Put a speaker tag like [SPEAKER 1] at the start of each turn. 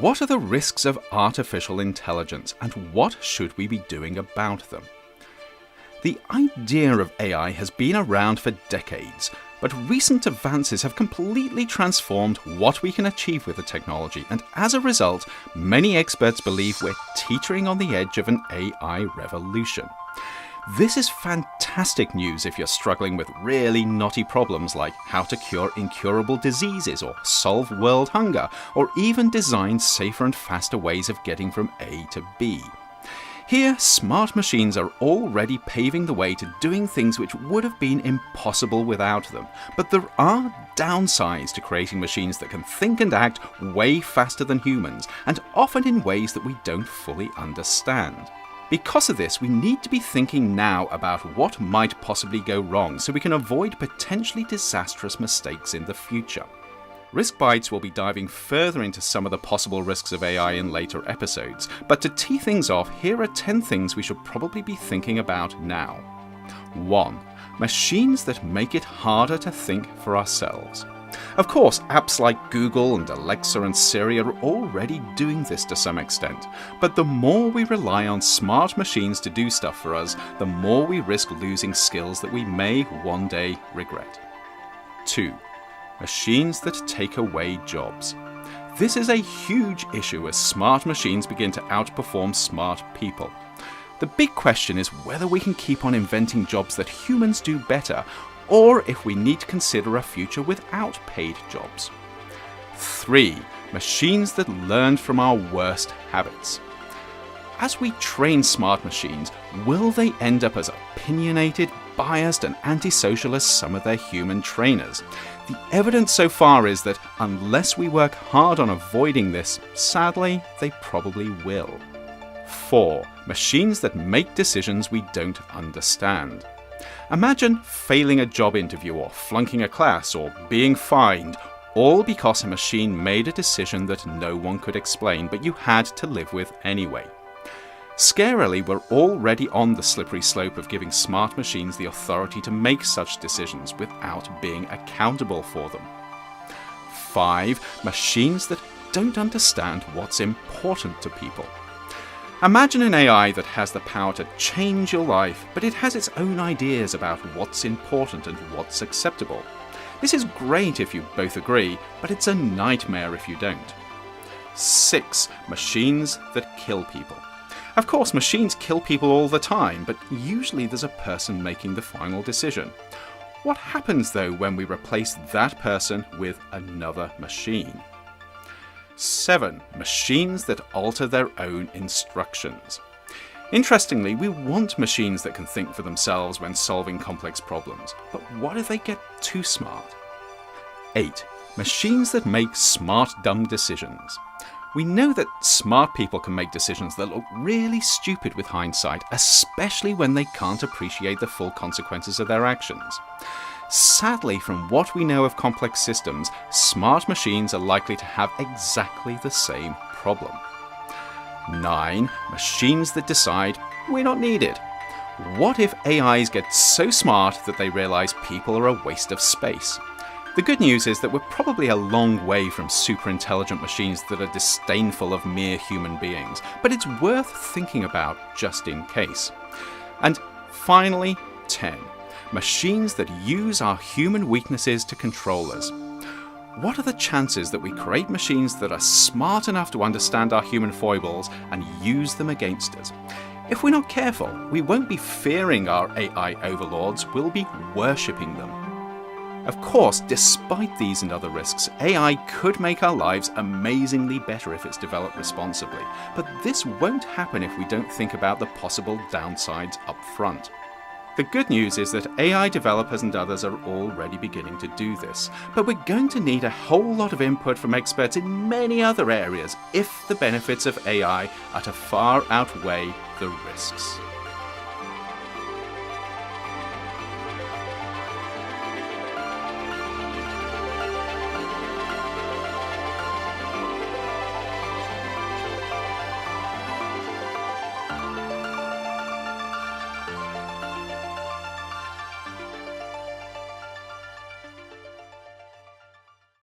[SPEAKER 1] What are the risks of artificial intelligence, and what should we be doing about them? The idea of AI has been around for decades, but recent advances have completely transformed what we can achieve with the technology, and as a result, many experts believe we're teetering on the edge of an AI revolution. This is fantastic news if you're struggling with really knotty problems like how to cure incurable diseases or solve world hunger, or even design safer and faster ways of getting from A to B. Here, smart machines are already paving the way to doing things which would have been impossible without them. But there are downsides to creating machines that can think and act way faster than humans, and often in ways that we don't fully understand. Because of this, we need to be thinking now about what might possibly go wrong so we can avoid potentially disastrous mistakes in the future. Risk Bites will be diving further into some of the possible risks of AI in later episodes, but to tee things off, here are 10 things we should probably be thinking about now. 1. Machines that make it harder to think for ourselves. Of course, apps like Google and Alexa and Siri are already doing this to some extent, but the more we rely on smart machines to do stuff for us, the more we risk losing skills that we may one day regret. 2. Machines that take away jobs. This is a huge issue as smart machines begin to outperform smart people. The big question is whether we can keep on inventing jobs that humans do better, or if we need to consider a future without paid jobs. 3. Machines that learn from our worst habits. As we train smart machines, will they end up as opinionated, biased, and antisocial as some of their human trainers? The evidence so far is that unless we work hard on avoiding this, sadly, they probably will. 4. Machines that make decisions we don't understand. Imagine failing a job interview or flunking a class or being fined, all because a machine made a decision that no one could explain, but you had to live with anyway. Scarily, we're already on the slippery slope of giving smart machines the authority to make such decisions without being accountable for them. 5. Machines that don't understand what's important to people. Imagine an AI that has the power to change your life, but it has its own ideas about what's important and what's acceptable. This is great if you both agree, but it's a nightmare if you don't. 6. Machines that kill people. Of course, machines kill people all the time, but usually there's a person making the final decision. What happens though when we replace that person with another machine? 7. Machines that alter their own instructions. Interestingly, we want machines that can think for themselves when solving complex problems, but what if they get too smart? 8. Machines that make smart dumb decisions. We know that smart people can make decisions that look really stupid with hindsight, especially when they can't appreciate the full consequences of their actions. Sadly, from what we know of complex systems, smart machines are likely to have exactly the same problem. 9. Machines that decide we're not needed. What if AIs get so smart that they realize people are a waste of space? The good news is that we're probably a long way from superintelligent machines that are disdainful of mere human beings, but it's worth thinking about just in case. And finally, 10. Machines that use our human weaknesses to control us. What are the chances that we create machines that are smart enough to understand our human foibles and use them against us? If we're not careful, we won't be fearing our AI overlords, we'll be worshipping them. Of course, despite these and other risks, AI could make our lives amazingly better if it's developed responsibly, but this won't happen if we don't think about the possible downsides up front. The good news is that AI developers and others are already beginning to do this, but we're going to need a whole lot of input from experts in many other areas if the benefits of AI are to far outweigh the risks.